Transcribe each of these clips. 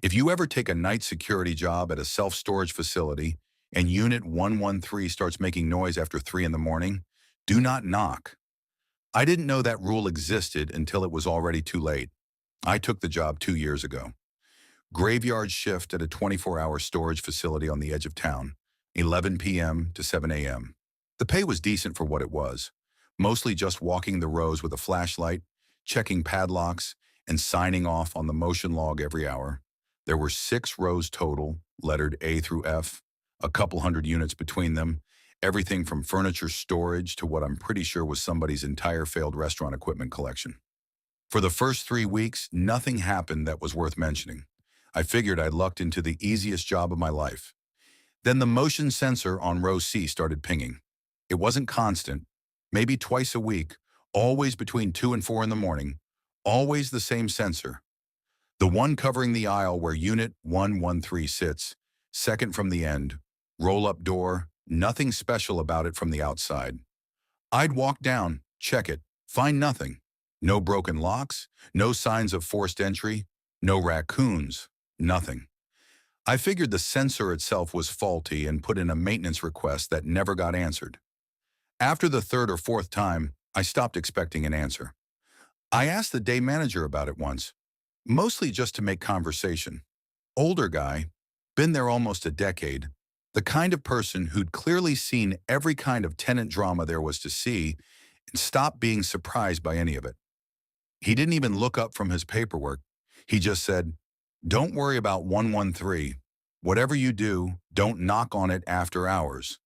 If you ever take a night security job at a self-storage facility and Unit 113 starts making noise after 3 in the morning, do not knock. I didn't know that rule existed until it was already too late. I took the job 2 years ago. Graveyard shift at a 24-hour storage facility on the edge of town, 11 p.m. to 7 a.m. The pay was decent for what it was, mostly just walking the rows with a flashlight, checking padlocks, and signing off on the motion log every hour. There were 6 rows total, lettered A through F, a couple hundred units between them, everything from furniture storage to what I'm pretty sure was somebody's entire failed restaurant equipment collection. For the first 3 weeks, nothing happened that was worth mentioning. I figured I'd lucked into the easiest job of my life. Then the motion sensor on row C started pinging. It wasn't constant, maybe twice a week, always between 2 and 4 in the morning, always the same sensor. The one covering the aisle where Unit 113 sits, second from the end, roll-up door, nothing special about it from the outside. I'd walk down, check it, find nothing. No broken locks, no signs of forced entry, no raccoons, nothing. I figured the sensor itself was faulty and put in a maintenance request that never got answered. After the third or fourth time, I stopped expecting an answer. I asked the day manager about it once, mostly just to make conversation. Older guy, been there almost a decade, the kind of person who'd clearly seen every kind of tenant drama there was to see and stopped being surprised by any of it. He didn't even look up from his paperwork. He just said, "Don't worry about 113. Whatever you do, don't knock on it after hours."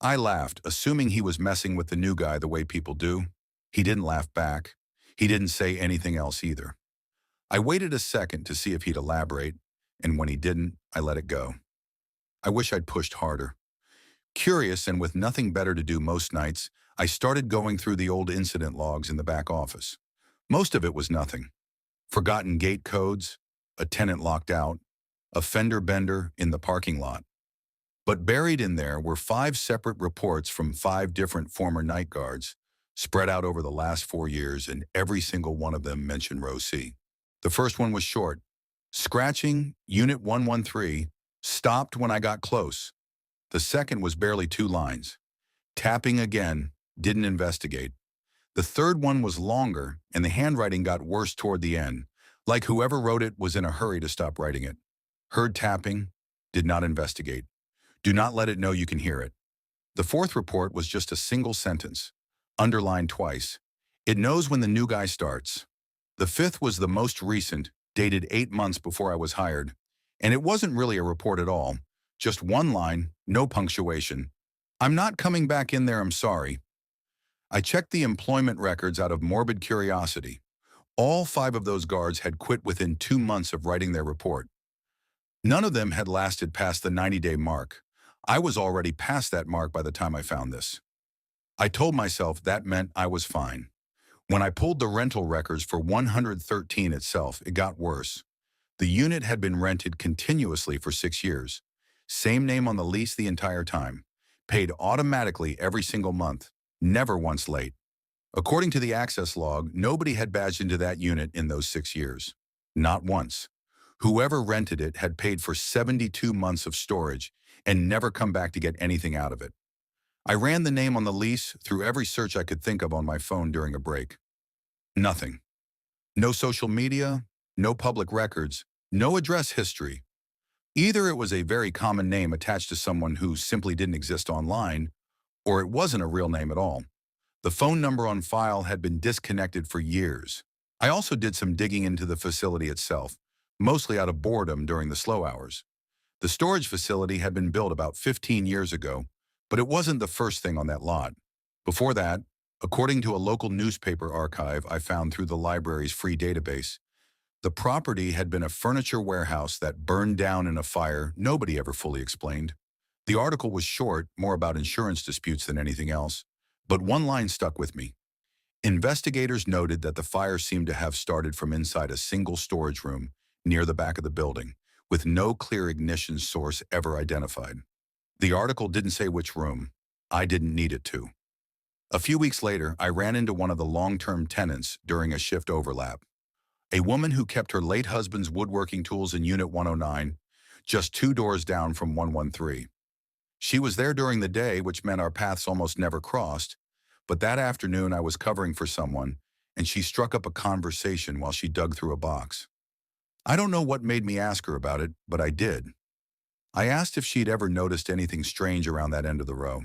I laughed, assuming he was messing with the new guy the way people do. He didn't laugh back. He didn't say anything else either. I waited a second to see if he'd elaborate, and when he didn't, I let it go. I wish I'd pushed harder. Curious and with nothing better to do most nights, I started going through the old incident logs in the back office. Most of it was nothing. Forgotten gate codes, a tenant locked out, a fender bender in the parking lot. But buried in there were 5 separate reports from 5 different former night guards, spread out over the last 4 years, and every single one of them mentioned row C. The first one was short. Scratching, Unit 113, stopped when I got close. The second was barely 2 lines. Tapping again, didn't investigate. The third one was longer, and the handwriting got worse toward the end, like whoever wrote it was in a hurry to stop writing it. Heard tapping, did not investigate. Do not let it know you can hear it. The fourth report was just a single sentence, underlined twice. It knows when the new guy starts. The fifth was the most recent, dated 8 months before I was hired, and it wasn't really a report at all, just one line, no punctuation. "I'm not coming back in there, I'm sorry." I checked the employment records out of morbid curiosity. All 5 of those guards had quit within 2 months of writing their report. None of them had lasted past the 90-day mark. I was already past that mark by the time I found this. I told myself that meant I was fine. When I pulled the rental records for 113 itself, it got worse. The unit had been rented continuously for 6 years. Same name on the lease the entire time. Paid automatically every single month. Never once late. According to the access log, nobody had badged into that unit in those 6 years. Not once. Whoever rented it had paid for 72 months of storage and never come back to get anything out of it. I ran the name on the lease through every search I could think of on my phone during a break. Nothing. No social media, no public records, no address history. Either it was a very common name attached to someone who simply didn't exist online, or it wasn't a real name at all. The phone number on file had been disconnected for years. I also did some digging into the facility itself, mostly out of boredom during the slow hours. The storage facility had been built about 15 years ago, but it wasn't the first thing on that lot. Before that, according to a local newspaper archive I found through the library's free database, the property had been a furniture warehouse that burned down in a fire nobody ever fully explained. The article was short, more about insurance disputes than anything else, but one line stuck with me. Investigators noted that the fire seemed to have started from inside a single storage room near the back of the building, with no clear ignition source ever identified. The article didn't say which room. I didn't need it to. A few weeks later, I ran into one of the long-term tenants during a shift overlap. A woman who kept her late husband's woodworking tools in Unit 109, just 2 doors down from 113. She was there during the day, which meant our paths almost never crossed, but that afternoon I was covering for someone, and she struck up a conversation while she dug through a box. I don't know what made me ask her about it, but I did. I asked if she'd ever noticed anything strange around that end of the row.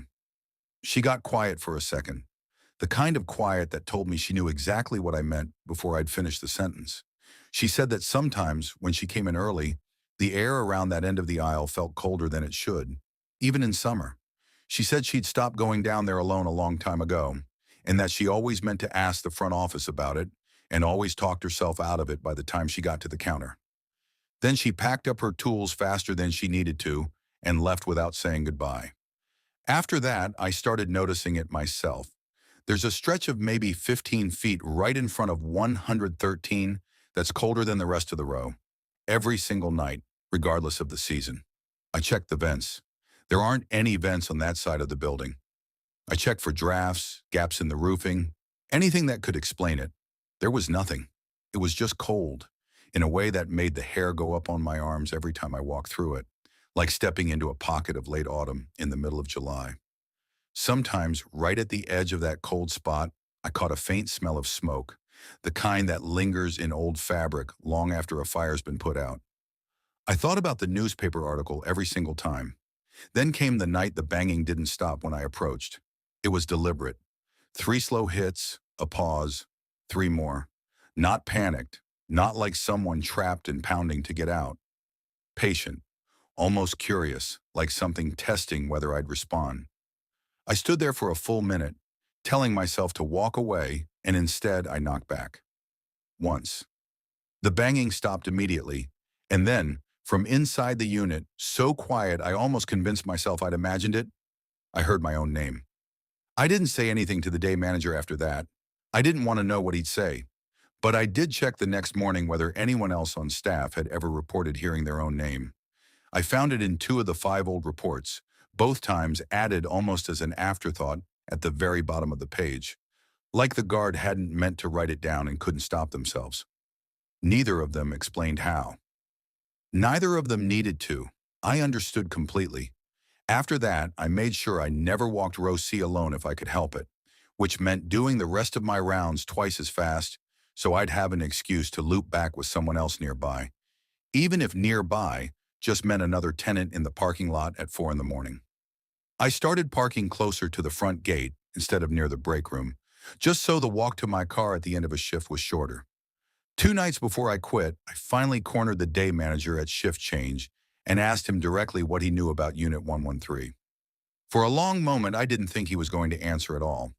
She got quiet for a second, the kind of quiet that told me she knew exactly what I meant before I'd finished the sentence. She said that sometimes, when she came in early, the air around that end of the aisle felt colder than it should, even in summer. She said she'd stopped going down there alone a long time ago, and that she always meant to ask the front office about it, and always talked herself out of it by the time she got to the counter. Then she packed up her tools faster than she needed to and left without saying goodbye. After that, I started noticing it myself. There's a stretch of maybe 15 feet right in front of 113 that's colder than the rest of the row, every single night, regardless of the season. I checked the vents. There aren't any vents on that side of the building. I checked for drafts, gaps in the roofing, anything that could explain it. There was nothing. It was just cold, in a way that made the hair go up on my arms every time I walked through it, like stepping into a pocket of late autumn in the middle of July. Sometimes, right at the edge of that cold spot, I caught a faint smell of smoke, the kind that lingers in old fabric long after a fire's been put out. I thought about the newspaper article every single time. Then came the night the banging didn't stop when I approached. It was deliberate. 3 slow hits, a pause, 3 more. Not panicked, not like someone trapped and pounding to get out. Patient, almost curious, like something testing whether I'd respond. I stood there for a full minute, telling myself to walk away, and instead I knocked back. Once. The banging stopped immediately, and then, from inside the unit, so quiet I almost convinced myself I'd imagined it, I heard my own name. I didn't say anything to the day manager after that. I didn't want to know what he'd say. But I did check the next morning whether anyone else on staff had ever reported hearing their own name. I found it in 2 of the 5 old reports, both times added almost as an afterthought at the very bottom of the page, like the guard hadn't meant to write it down and couldn't stop themselves. Neither of them explained how. Neither of them needed to. I understood completely. After that, I made sure I never walked row C alone if I could help it, which meant doing the rest of my rounds twice as fast so I'd have an excuse to loop back with someone else nearby, even if nearby just meant another tenant in the parking lot at 4 in the morning. I started parking closer to the front gate instead of near the break room, just so the walk to my car at the end of a shift was shorter. 2 nights before I quit, I finally cornered the day manager at shift change and asked him directly what he knew about Unit 113. For a long moment, I didn't think he was going to answer at all.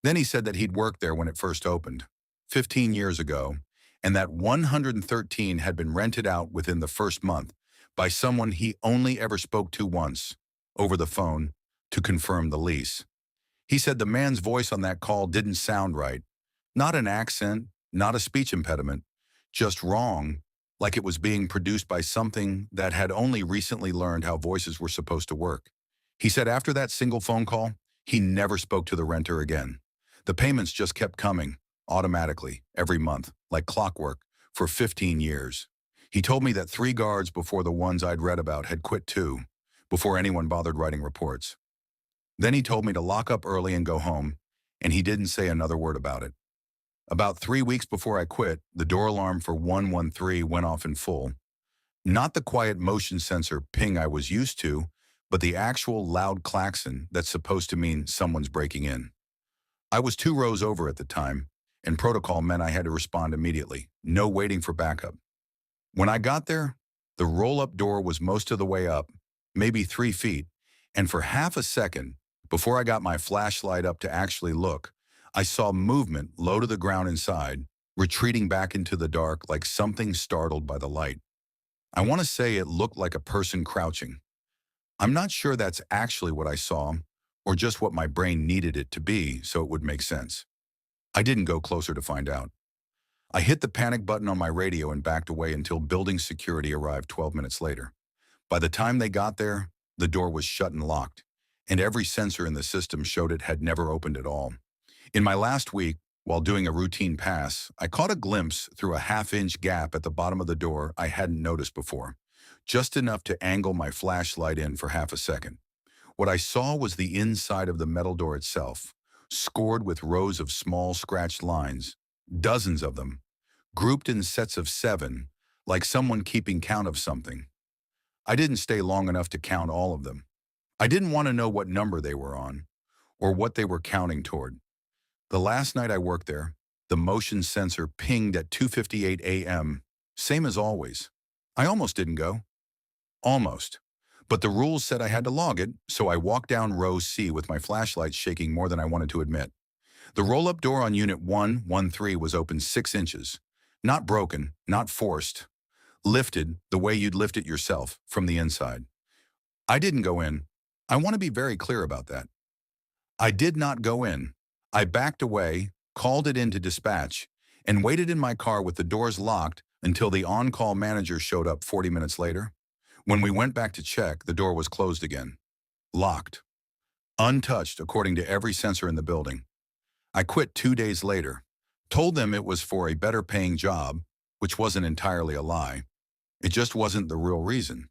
Then he said that he'd worked there when it first opened, 15 years ago, and that 113 had been rented out within the first month by someone he only ever spoke to once, over the phone, to confirm the lease. He said the man's voice on that call didn't sound right. Not an accent, not a speech impediment, just wrong, like it was being produced by something that had only recently learned how voices were supposed to work. He said after that single phone call, he never spoke to the renter again. The payments just kept coming, automatically, every month, like clockwork, for 15 years. He told me that 3 guards before the ones I'd read about had quit too, before anyone bothered writing reports. Then he told me to lock up early and go home, and he didn't say another word about it. About 3 weeks before I quit, the door alarm for 113 went off in full. Not the quiet motion sensor ping I was used to, but the actual loud klaxon that's supposed to mean someone's breaking in. I was 2 rows over at the time, and protocol meant I had to respond immediately, no waiting for backup. When I got there, the roll-up door was most of the way up, maybe 3 feet, and for half a second, before I got my flashlight up to actually look, I saw movement low to the ground inside, retreating back into the dark like something startled by the light. I want to say it looked like a person crouching. I'm not sure that's actually what I saw, or just what my brain needed it to be so it would make sense. I didn't go closer to find out. I hit the panic button on my radio and backed away until building security arrived 12 minutes later. By the time they got there, the door was shut and locked, and every sensor in the system showed it had never opened at all. In my last week, While doing a routine pass, I caught a glimpse through a half-inch gap at the bottom of the door I hadn't noticed before, just enough to angle my flashlight in for half a second. What I saw was the inside of the metal door itself, scored with rows of small scratched lines, dozens of them, grouped in sets of 7, like someone keeping count of something. I didn't stay long enough to count all of them. I didn't want to know what number they were on, or what they were counting toward. The last night I worked there, the motion sensor pinged at 2:58 a.m., same as always. I almost didn't go. Almost. But the rules said I had to log it, so I walked down row C with my flashlight shaking more than I wanted to admit. The roll-up door on Unit 113 was open 6 inches. Not broken, not forced. Lifted, the way you'd lift it yourself, from the inside. I didn't go in. I want to be very clear about that. I did not go in. I backed away, called it into dispatch, and waited in my car with the doors locked until the on-call manager showed up 40 minutes later. When we went back to check, the door was closed again. Locked. Untouched according to every sensor in the building. I quit 2 days later. Told them it was for a better paying job, which wasn't entirely a lie. It just wasn't the real reason.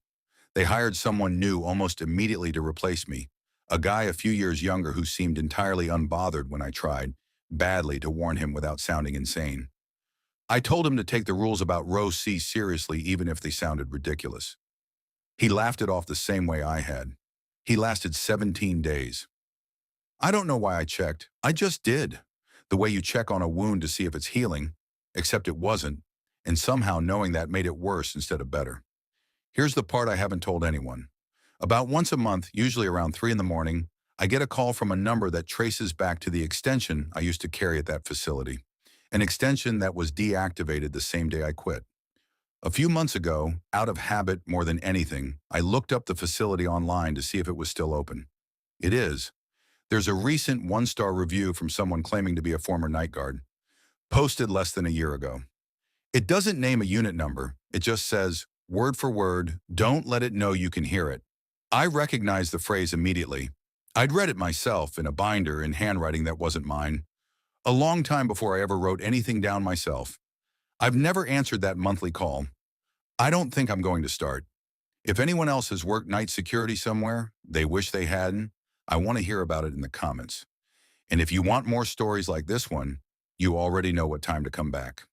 They hired someone new almost immediately to replace me, a guy a few years younger who seemed entirely unbothered when I tried, badly, to warn him without sounding insane. I told him to take the rules about row C seriously even if they sounded ridiculous. He laughed it off the same way I had. He lasted 17 days. I don't know why I checked. I just did. The way you check on a wound to see if it's healing, except it wasn't, and somehow knowing that made it worse instead of better. Here's the part I haven't told anyone. About once a month, usually around 3 in the morning, I get a call from a number that traces back to the extension I used to carry at that facility, an extension that was deactivated the same day I quit. A few months ago, out of habit more than anything, I looked up the facility online to see if it was still open. It is. There's a recent 1-star review from someone claiming to be a former night guard, posted less than a year ago. It doesn't name a unit number, it just says, word for word, don't let it know you can hear it. I recognized the phrase immediately. I'd read it myself in a binder in handwriting that wasn't mine, a long time before I ever wrote anything down myself. I've never answered that monthly call. I don't think I'm going to start. If anyone else has worked night security somewhere, they wish they hadn't, I want to hear about it in the comments. And if you want more stories like this one, you already know what time to come back.